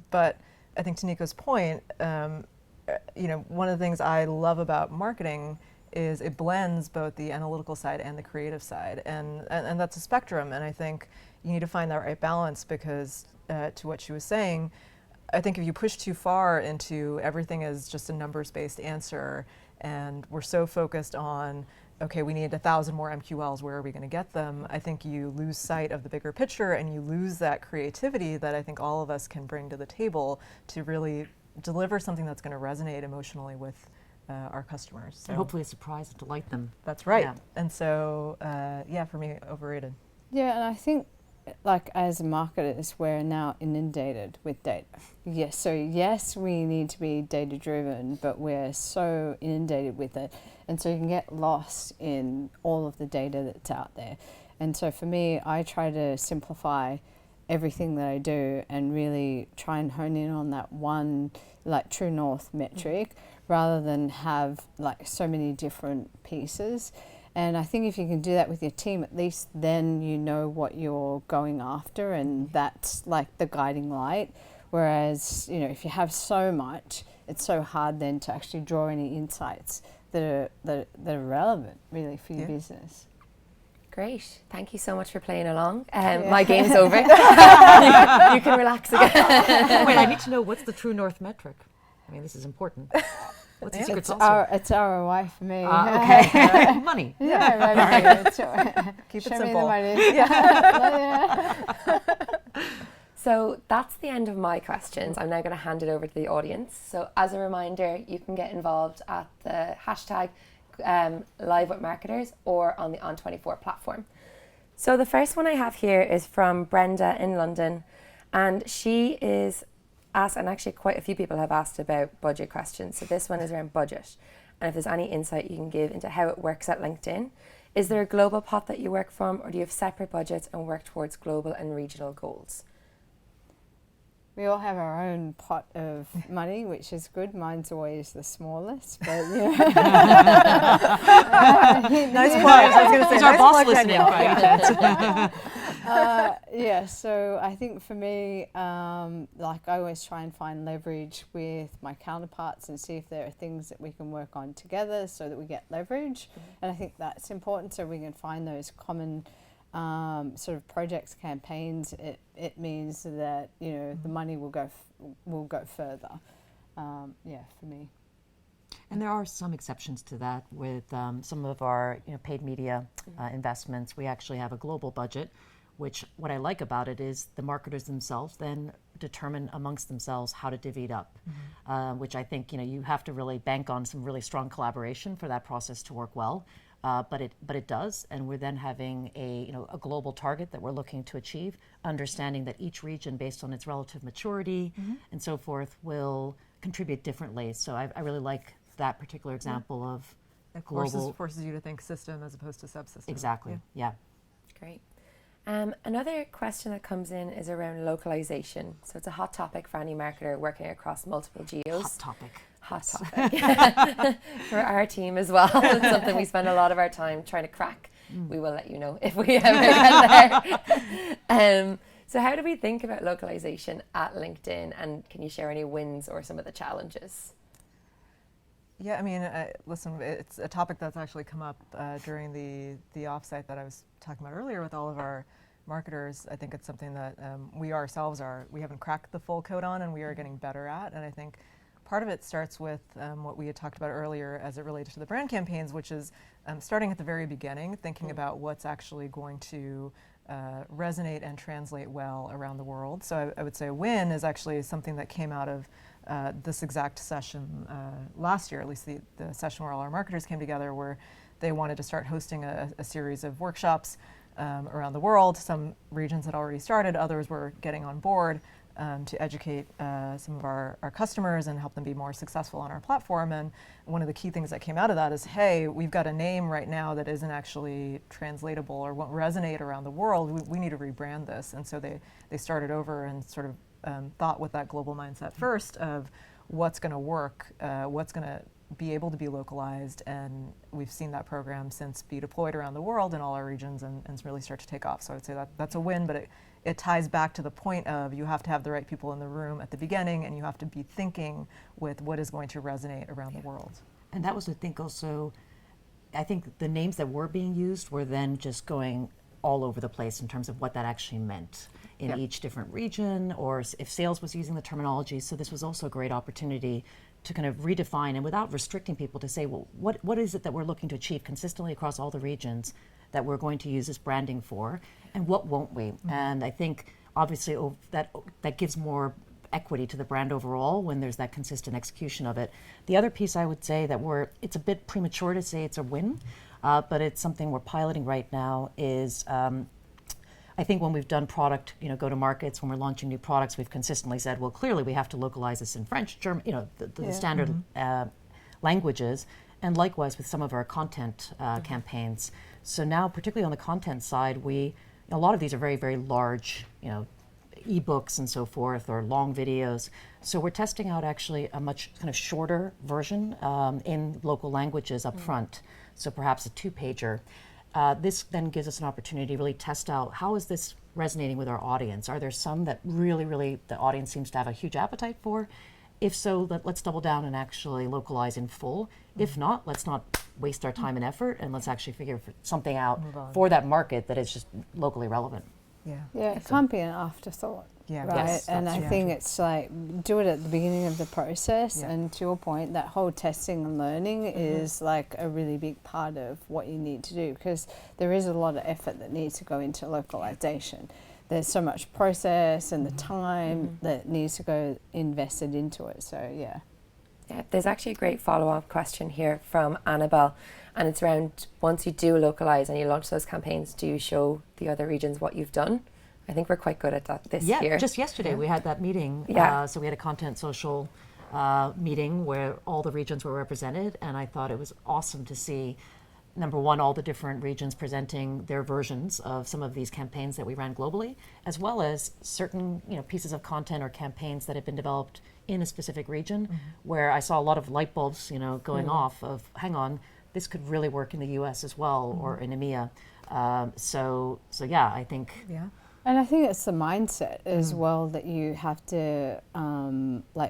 But I think to Nico's point, one of the things I love about marketing is it blends both the analytical side and the creative side, and that's a spectrum. And I think you need to find that right balance, because to what she was saying, I think if you push too far into everything as just a numbers-based answer, and we're so focused on, okay, we need 1,000 more MQLs, where are we going to get them? I think you lose sight of the bigger picture, and you lose that creativity that I think all of us can bring to the table to really deliver something that's going to resonate emotionally with our customers. So and hopefully a surprise and delight them. That's right. Yeah. And so, for me, overrated. Yeah, and I think, as marketers, we're now inundated with data. Yes, we need to be data-driven, but we're so inundated with it. And so you can get lost in all of the data that's out there. And so for me, I try to simplify everything that I do and really try and hone in on that one like true north metric rather than have like so many different pieces. And I think if you can do that with your team, at least then you know what you're going after, and that's like the guiding light. Whereas, you know, if you have so much, it's so hard then to actually draw any insights that are relevant really for your business. Great. Thank you so much for playing along. My game's over. You can relax again. Wait, I need to know, what's the true north metric? I mean, this is important. What's the secret sauce? It's ROI for me. Okay. Money. Yeah, Keep it show simple. me the money. So that's the end of my questions. I'm now going to hand it over to the audience. So as a reminder, you can get involved at the hashtag Live with Marketers or on the On24 platform. So the first one I have here is from Brenda in London, and she is asked, and actually quite a few people have asked about budget questions. So this one is around budget, and if there's any insight you can give into how it works at LinkedIn. Is there a global pot that you work from, or do you have separate budgets and work towards global and regional goals? We all have our own pot of money, which is good. Mine's always the smallest, but you know. Nice plug. I was going to say, Is our nice boss plug, listening? Danielle. Yeah, so I think for me, like I always try and find leverage with my counterparts and see if there are things that we can work on together so that we get leverage. And I think that's important, so we can find those common sort of projects, campaigns. It means that, you know, the money will go further. For me. And there are some exceptions to that with some of our paid media investments. We actually have a global budget, which what I like about it is the marketers themselves then determine amongst themselves how to divvy it up, which I think you have to really bank on some really strong collaboration for that process to work well. But it does, and we're then having a global target that we're looking to achieve, understanding that each region, based on its relative maturity and so forth, will contribute differently. So I really like that particular example of global. Forces you to think system as opposed to subsystem. Exactly. Yeah. Great. Another question that comes in is around localization. So it's a hot topic for any marketer working across multiple geos. Hot topic for our team as well. It's something we spend a lot of our time trying to crack. We will let you know if we ever get there. So how do we think about localization at LinkedIn, and can you share any wins or some of the challenges? Yeah, I mean, listen, it's a topic that's actually come up during the offsite that I was talking about earlier with all of our marketers. I think it's something that we ourselves we haven't cracked the full code on, and we are getting better at. And I think part of it starts with what we had talked about earlier as it relates to the brand campaigns, which is starting at the very beginning, thinking about what's actually going to resonate and translate well around the world. So I would say a win is actually something that came out of this exact session last year, at least the session where all our marketers came together, where they wanted to start hosting a series of workshops around the world. Some regions had already started, others were getting on board to educate some of our customers and help them be more successful on our platform. And one of the key things that came out of that is, hey, we've got a name right now that isn't actually translatable or won't resonate around the world. We need to rebrand this. And so they started over and sort of thought with that global mindset first of what's going to work, what's going to be able to be localized, and we've seen that program since be deployed around the world in all our regions and really start to take off. So I would say that's a win, but it ties back to the point of you have to have the right people in the room at the beginning, and you have to be thinking with what is going to resonate around the world. And that was, I think, also, I think the names that were being used were then just going all over the place in terms of what that actually meant in each different region, or if sales was using the terminology. So this was also a great opportunity to kind of redefine, and without restricting people, to say, well, what is it that we're looking to achieve consistently across all the regions that we're going to use this branding for, and what won't we? And I think obviously that gives more equity to the brand overall when there's that consistent execution of it. The other piece I would say that it's a bit premature to say it's a win, but it's something we're piloting right now is I think when we've done product, go to markets, when we're launching new products, we've consistently said, well, clearly we have to localize this in French, German, the standard languages. and likewise with some of our content campaigns. So now, particularly on the content side, a lot of these are very, very large, ebooks and so forth, or long videos. So we're testing out actually a much kind of shorter version in local languages up front. So perhaps a 2-pager. This then gives us an opportunity to really test out, how is this resonating with our audience? Are there some that really, really the audience seems to have a huge appetite for? If so, let's double down and actually localize in full. If not, let's not waste our time and effort, and let's actually figure something out for that market that is just locally relevant. Yeah, it can't be an afterthought. Yeah. Right. Yes, and I that's think it's like, do it at the beginning of the process. And to your point, that whole testing and learning is like a really big part of what you need to do, because there is a lot of effort that needs to go into localization. There's so much process and the time that needs to go invested into it. So yeah, there's actually a great follow-up question here from Annabelle, and it's around, once you do localize and you launch those campaigns, do you show the other regions what you've done? I think we're quite good at that this year. Yeah, just yesterday we had that meeting. So we had a content social meeting where all the regions were represented, and I thought it was awesome to see, number one, all the different regions presenting their versions of some of these campaigns that we ran globally, as well as certain pieces of content or campaigns that had been developed in a specific region, where I saw a lot of light bulbs going off of, hang on, this could really work in the US as well, or in EMEA. So yeah, I think. Yeah. And I think it's the mindset as well that you have to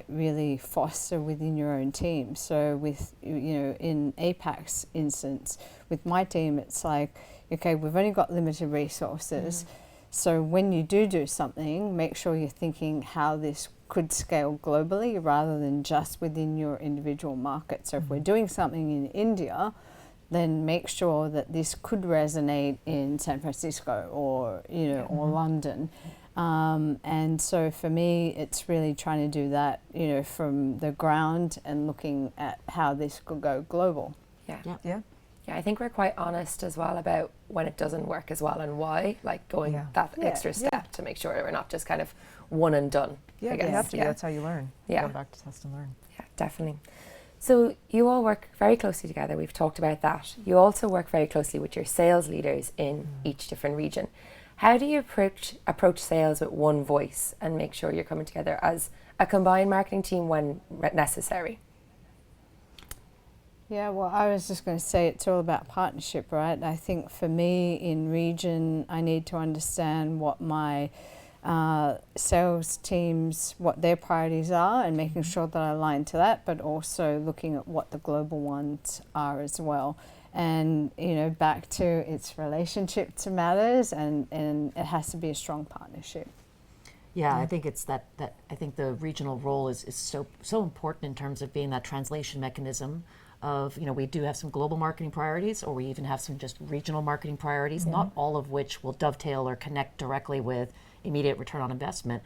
really foster within your own team. So with, in APAC's instance, with my team, it's like, okay, we've only got limited resources. So when you do something, make sure you're thinking how this could scale globally rather than just within your individual market. So if we're doing something in India, then make sure that this could resonate in San Francisco or or London. And so for me, it's really trying to do that, from the ground and looking at how this could go global. Yeah, I think we're quite honest as well about when it doesn't work as well and why, like going that extra step to make sure we're not just kind of one and done. Yeah, I guess. you have to. That's how you learn. Yeah. Go back to test and learn. Yeah, definitely. So you all work very closely together. We've talked about that. You also work very closely with your sales leaders in each different region. How do you approach sales with one voice and make sure you're coming together as a combined marketing team when necessary? Yeah, well, I was just going to say it's all about partnership, right? I think for me in region, I need to understand what my sales teams, what their priorities are, and making sure that I align to that, but also looking at what the global ones are as well. And back to its relationship to matters, and it has to be a strong partnership. Yeah, I think it's that I think the regional role is so important in terms of being that translation mechanism of, we do have some global marketing priorities, or we even have some just regional marketing priorities, not all of which will dovetail or connect directly with immediate return on investment.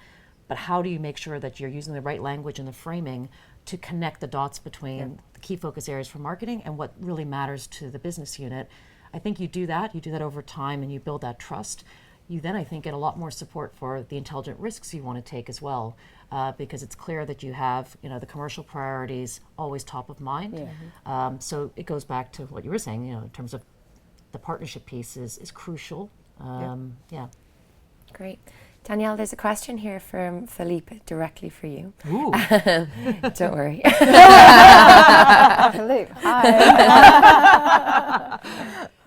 But how do you make sure that you're using the right language and the framing to connect the dots between the key focus areas for marketing and what really matters to the business unit? I think you do that over time, and you build that trust. You then, I think, get a lot more support for the intelligent risks you want to take as well, because it's clear that you have, the commercial priorities always top of mind. So it goes back to what you were saying, in terms of the partnership piece is crucial. Great. Danielle, there's a question here from Philippe directly for you. Ooh. Don't worry. Philippe, hi.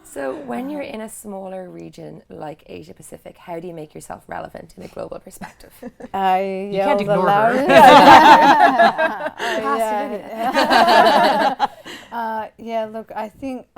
So when you're in a smaller region like Asia Pacific, how do you make yourself relevant in a global perspective? I You can't yelled ignore aloud. Look, I think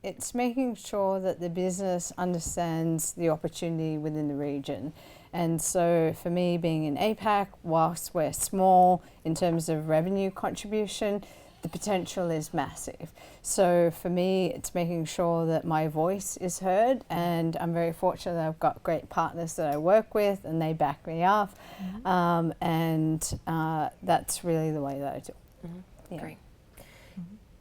it's making sure that the business understands the opportunity within the region. And so for me, being in APAC, whilst we're small in terms of revenue contribution, the potential is massive. So for me, it's making sure that my voice is heard, and I'm very fortunate that I've got great partners that I work with, and they back me up. That's really the way that I do it. Great.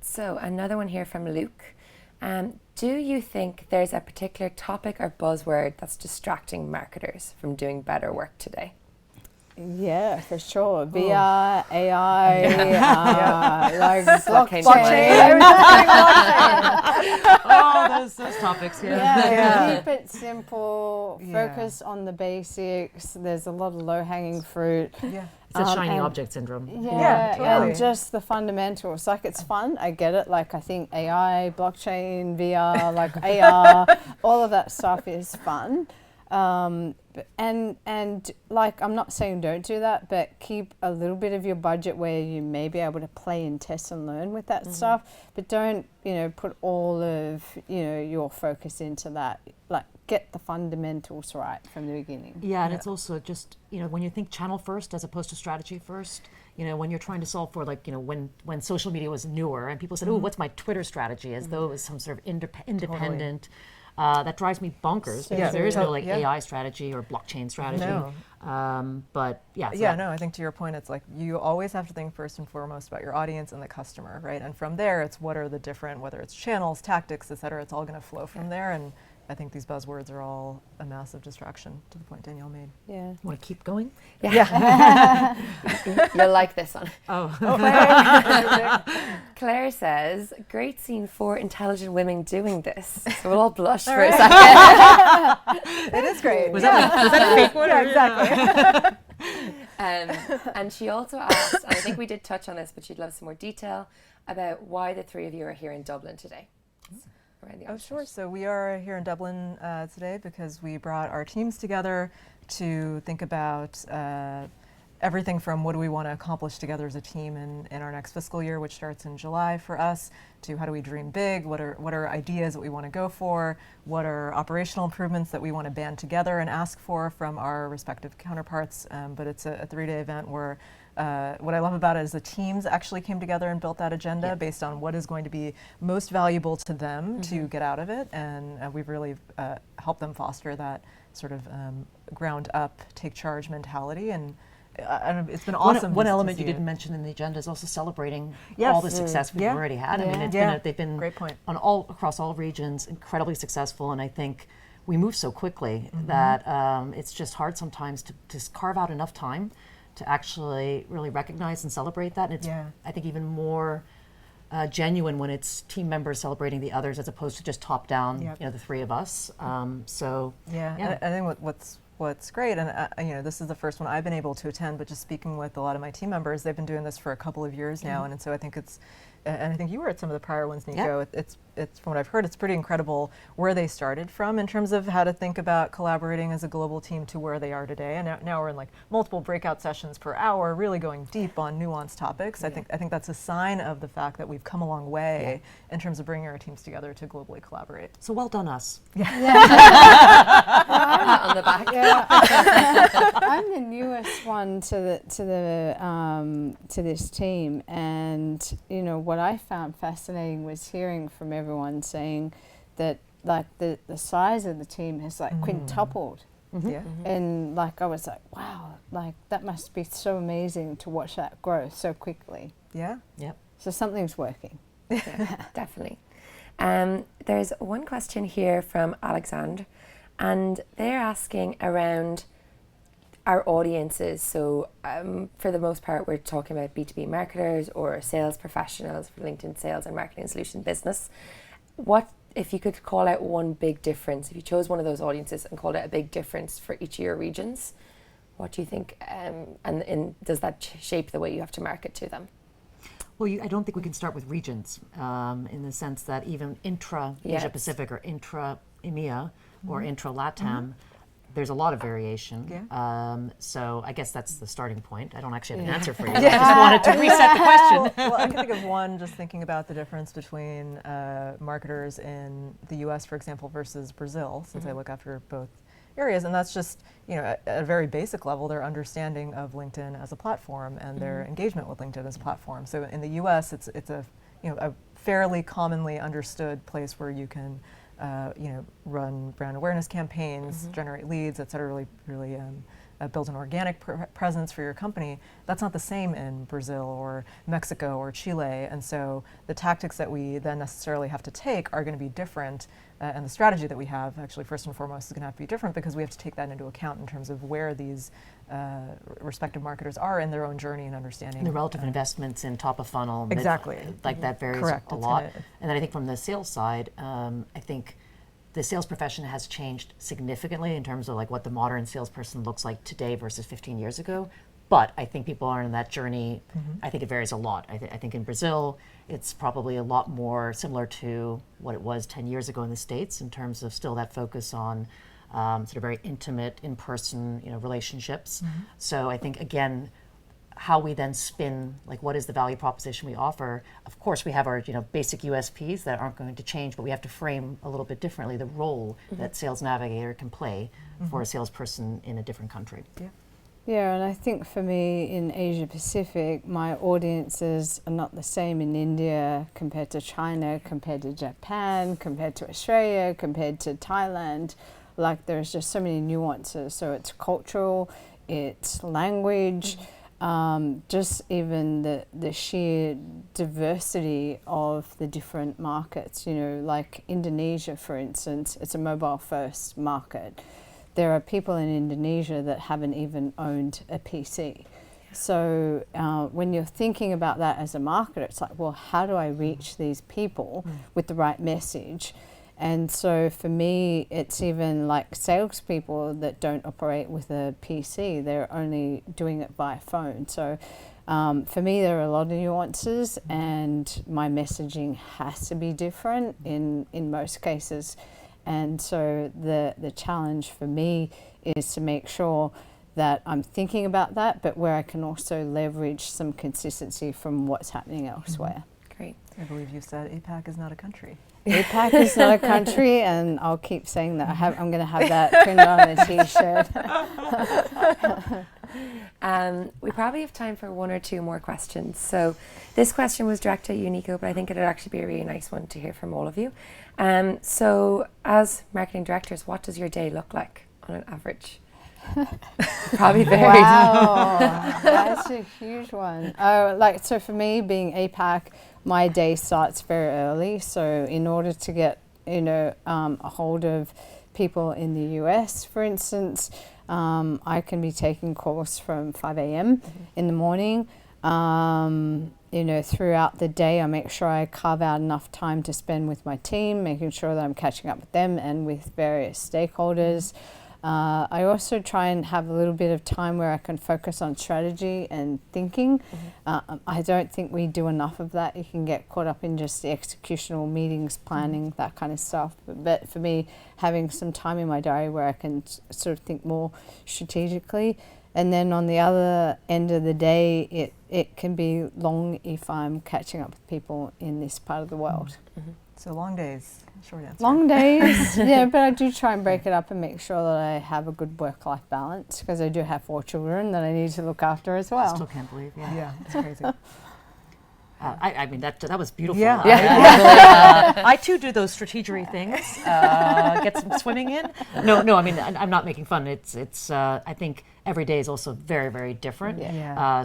So another one here from Luke. Do you think there's a particular topic or buzzword that's distracting marketers from doing better work today? Yeah, for sure. VR, AI, like Blockchain. blockchain. Oh, those topics. Yeah. Keep it simple. Yeah. Focus on the basics. There's a lot of low-hanging fruit. Yeah. It's a shiny and- object syndrome. Yeah, totally. and just the fundamentals. Like, it's fun. I get it. Like, I think AI, blockchain, VR, like AR, all of that stuff is fun. And like, I'm not saying don't do that, but keep a little bit of your budget where you may be able to play and test and learn with that stuff. But don't, put all of, your focus into that. Like, get the fundamentals right from the beginning. Yeah, and it's also just, when you think channel first as opposed to strategy first, when you're trying to solve for, like, when social media was newer and people said, oh, what's my Twitter strategy, as though it was some sort of independent. That drives me bonkers because there is no AI strategy or blockchain strategy. No. But yeah. No, I think to your point, it's like you always have to think first and foremost about your audience and the customer, right? And from there, it's what are the different, whether it's channels, tactics, et cetera, it's all going to flow from there. And I think these buzzwords are all a massive distraction, to the point Danielle made. Yeah. You want to keep going? Yeah. You'll like this one. Oh. Claire says, great seeing 4 intelligent women doing this. So we'll all blush for a second. It is great. Was that a fake one? Yeah, exactly. And she also asked, and I think we did touch on this, but she'd love some more detail about why the 3 of you are here in Dublin today. Oh, sure. So we are here in Dublin today because we brought our teams together to think about everything from what do we want to accomplish together as a team in our next fiscal year, which starts in July for us, to how do we dream big, what are ideas that we want to go for, what are operational improvements that we want to band together and ask for from our respective counterparts. But it's a 3-day event where what I love about it is the teams actually came together and built that agenda based on what is going to be most valuable to them to get out of it. And we've really helped them foster that sort of ground up, take charge mentality. And it's been awesome. One to element see you didn't it. mention in the agenda is also celebrating Yes. all the success we've already had. I mean, they've been Great point. across all regions, incredibly successful, and I think we move so quickly that it's just hard sometimes to carve out enough time to actually really recognize and celebrate that. And it's, I think, even more genuine when it's team members celebrating the others as opposed to just top down, the 3 of us. And I think what's great, and this is the first one I've been able to attend, but just speaking with a lot of my team members, they've been doing this for a couple of years now, and so I think it's, and I think you were at some of the prior ones, Nico. It's from what I've heard, it's pretty incredible where they started from in terms of how to think about collaborating as a global team to where they are today. And now we're in like multiple breakout sessions per hour, really going deep on nuanced topics. I think that's a sign of the fact that we've come a long way in terms of bringing our teams together to globally collaborate. So well done, us. Pat on the back. I'm the newest one to this team, and what I found fascinating was hearing from everyone saying that like the size of the team has like quintupled. And like I was like, wow, like that must be so amazing to watch that grow so quickly. So something's working. Definitely. There's one question here from Alexandre, and they're asking around our audiences. So for the most part, we're talking about B2B marketers or sales professionals for LinkedIn sales and marketing solution business. What, if you could call out one big difference, if you chose one of those audiences and called out a big difference for each of your regions, what do you think, and does that shape the way you have to market to them? Well, I don't think we can start with regions in the sense that even intra-Asia Pacific or intra-EMEA or intra-LATAM, there's a lot of variation. So I guess that's the starting point. I don't actually have an answer for you. I just wanted to reset the question. Well, I can think of one, just thinking about the difference between marketers in the US, for example, versus Brazil, since I look after both areas, and that's just, at a very basic level, their understanding of LinkedIn as a platform and their engagement with LinkedIn as a platform. So in the US, it's a a fairly commonly understood place where you can run brand awareness campaigns, generate leads, et cetera, really build an organic presence for your company, that's not the same in Brazil or Mexico or Chile. And so the tactics that we then necessarily have to take are going to be different. And the strategy that we have, actually, first and foremost, is going to have to be different because we have to take that into account in terms of where these respective marketers are in their own journey and understanding. The relative investments in top of funnel. Exactly. That varies Correct. a lot. And then I think from the sales side, I think the sales profession has changed significantly in terms of like what the modern salesperson looks like today versus 15 years ago. But I think people are on that journey. I think it varies a lot. I think in Brazil, it's probably a lot more similar to what it was 10 years ago in the States in terms of still that focus on sort of very intimate, in-person, relationships. So I think, again, how we then spin, like what is the value proposition we offer. Of course, we have our basic USPs that aren't going to change, but we have to frame a little bit differently the role that sales navigator can play for a salesperson in a different country. Yeah, and I think for me in Asia Pacific, my audiences are not the same in India compared to China, compared to Japan, compared to Australia, compared to Thailand. Like there's just so many nuances. So it's cultural, it's language, just even the sheer diversity of the different markets. Like Indonesia, for instance, it's a mobile first market. There are people in Indonesia that haven't even owned a PC. So when you're thinking about that as a marketer, it's like, well, how do I reach these people with the right message? And so for me, it's even like salespeople that don't operate with a PC. They're only doing it by phone. So for me, there are a lot of nuances, and my messaging has to be different in most cases. And so the challenge for me is to make sure that I'm thinking about that, but where I can also leverage some consistency from what's happening elsewhere. Great. I believe you said APAC is not a country. APAC is not a country, and I'll keep saying that. I'm going to have that printed on a t-shirt. We probably have time for one or two more questions. So this question was directed at you, Nico, but I think it'd actually be a really nice one to hear from all of you. So as marketing directors, what does your day look like on an average? Probably varies. Wow, that's a huge one. So for me, being APAC, my day starts very early. So in order to get a hold of people in the US, for instance, I can be taking calls from 5 a.m. in the morning. Throughout the day, I make sure I carve out enough time to spend with my team, making sure that I'm catching up with them and with various stakeholders. I also try and have a little bit of time where I can focus on strategy and thinking. I don't think we do enough of that. You can get caught up in just the executional meetings, planning, that kind of stuff. But for me, having some time in my diary where I can sort of think more strategically. And then on the other end of the day, it can be long if I'm catching up with people in this part of the world. So long days, short answer. Long days, yeah, but I do try and break it up and make sure that I have a good work-life balance, because I do have 4 children that I need to look after as well. Still can't believe, Yeah, it's crazy. I mean, that was beautiful. Yeah. I too do those strategery things. Get some swimming in. No. I mean, I'm not making fun. It's. I think every day is also very, very different.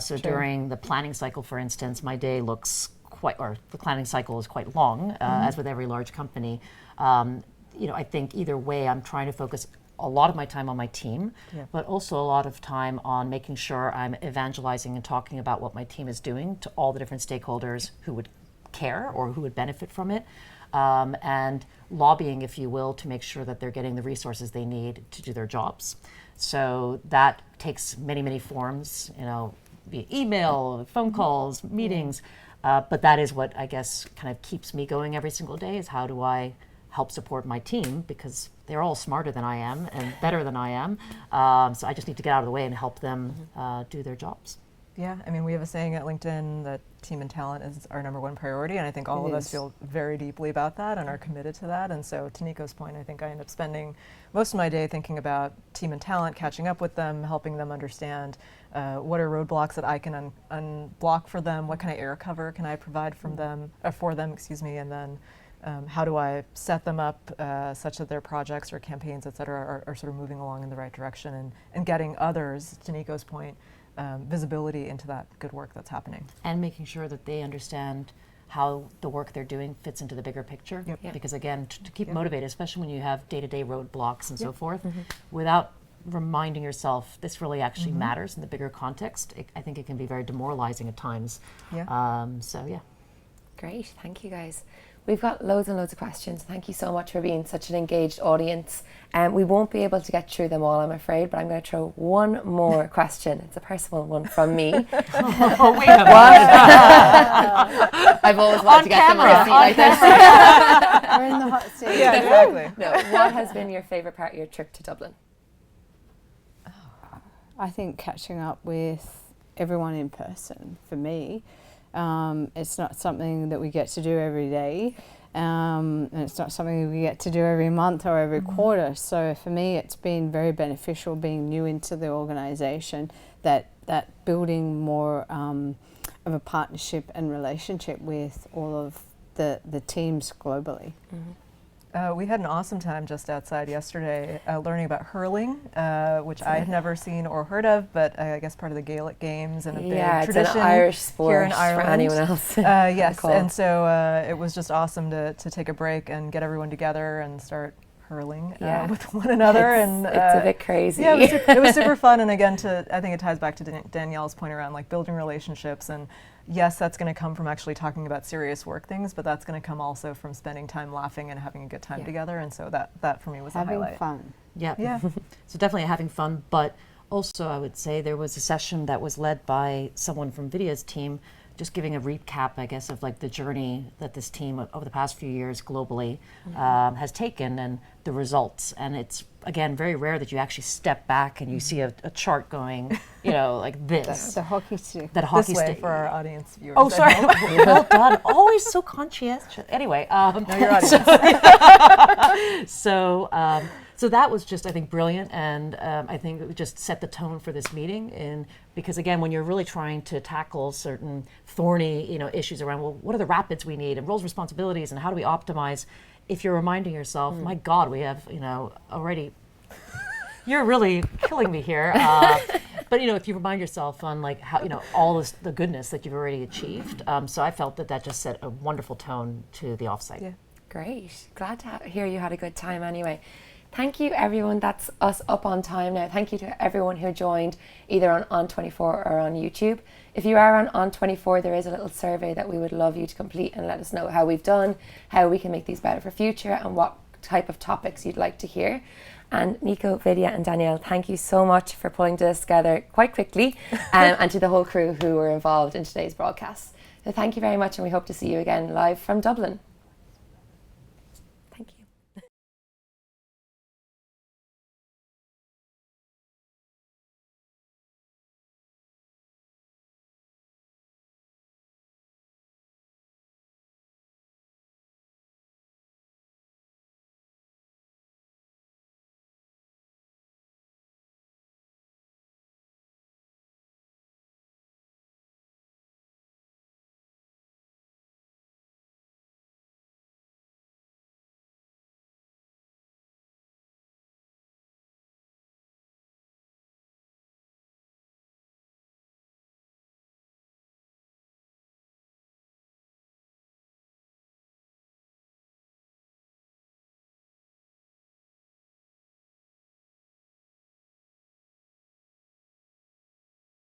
So during the planning cycle, for instance, my day looks the planning cycle is quite long, as with every large company. I think either way, I'm trying to focus a lot of my time on my team, but also a lot of time on making sure I'm evangelizing and talking about what my team is doing to all the different stakeholders who would care or who would benefit from it, and lobbying, if you will, to make sure that they're getting the resources they need to do their jobs. So that takes many, many forms, via email, phone calls, meetings, but that is what I guess kind of keeps me going every single day, is how do I help support my team, because they're all smarter than I am and better than I am. So I just need to get out of the way and help them do their jobs. Yeah, I mean, we have a saying at LinkedIn that team and talent is our #1 priority, and I think all of us feel very deeply about that and are committed to that. And so to Nico's point, I think I end up spending most of my day thinking about team and talent, catching up with them, helping them understand what are roadblocks that I can unblock for them, what kind of air cover can I provide for them, and then how do I set them up such that their projects or campaigns, et cetera, are sort of moving along in the right direction and getting others, to Nico's point, visibility into that good work that's happening. And making sure that they understand how the work they're doing fits into the bigger picture. Yep. Yeah. Because again, to keep motivated, especially when you have day-to-day roadblocks and so forth, without reminding yourself this really actually matters in the bigger context, I think it can be very demoralizing at times. So yeah. Great, thank you guys. We've got loads and loads of questions. Thank you so much for being such an engaged audience. We won't be able to get through them all, I'm afraid, but I'm going to throw one more question. It's a personal one from me. Oh, wait a I've always wanted to get them on a seat like this. We're in the hot seat. Yeah, exactly. No, what has been your favourite part of your trip to Dublin? I think catching up with everyone in person for me. It's not something that we get to do every day, and it's not something we get to do every month or every quarter. So for me, it's been very beneficial being new into the organisation, that building more of a partnership and relationship with all of the teams globally. We had an awesome time just outside yesterday learning about hurling, which I had never seen or heard of, but I guess part of the Gaelic games and a big tradition it's an Irish sport here in Ireland. for anyone else. Yes, and so it was just awesome to take a break and get everyone together and start hurling with one another. It's a bit crazy. Yeah, it was super fun. And again, I think it ties back to Danielle's point around like building relationships. And yes, that's going to come from actually talking about serious work things, but that's going to come also from spending time laughing and having a good time together. And so that for me was a highlight. Having fun. Yeah. So definitely having fun, but also I would say there was a session that was led by someone from Vidya's team, just giving a recap, I guess, of like the journey that this team over the past few years globally has taken and the results. And it's, again, very rare that you actually step back and you see a chart going, like this. The hockey stick. That hockey stick for our audience viewers. Oh, sorry. Well done. Always so conscientious. Anyway. No, your audience. So that was just, I think, brilliant, and I think it just set the tone for this meeting. And because again, when you're really trying to tackle certain thorny, issues around, well, what are the rapids we need, and roles, responsibilities, and how do we optimize? If you're reminding yourself, my God, we have, already. You're really killing me here. But if you remind yourself on like how all the goodness that you've already achieved, so I felt that just set a wonderful tone to the offsite. Yeah, great. Glad to hear you had a good time. Anyway. Thank you, everyone. That's us up on time now. Thank you to everyone who joined either on 24 or on YouTube. If you are on 24, there is a little survey that we would love you to complete and let us know how we've done, how we can make these better for future, and what type of topics you'd like to hear. And Nico, Vidya and Danielle, thank you so much for pulling this together quite quickly, and to the whole crew who were involved in today's broadcast. So thank you very much, and we hope to see you again live from Dublin.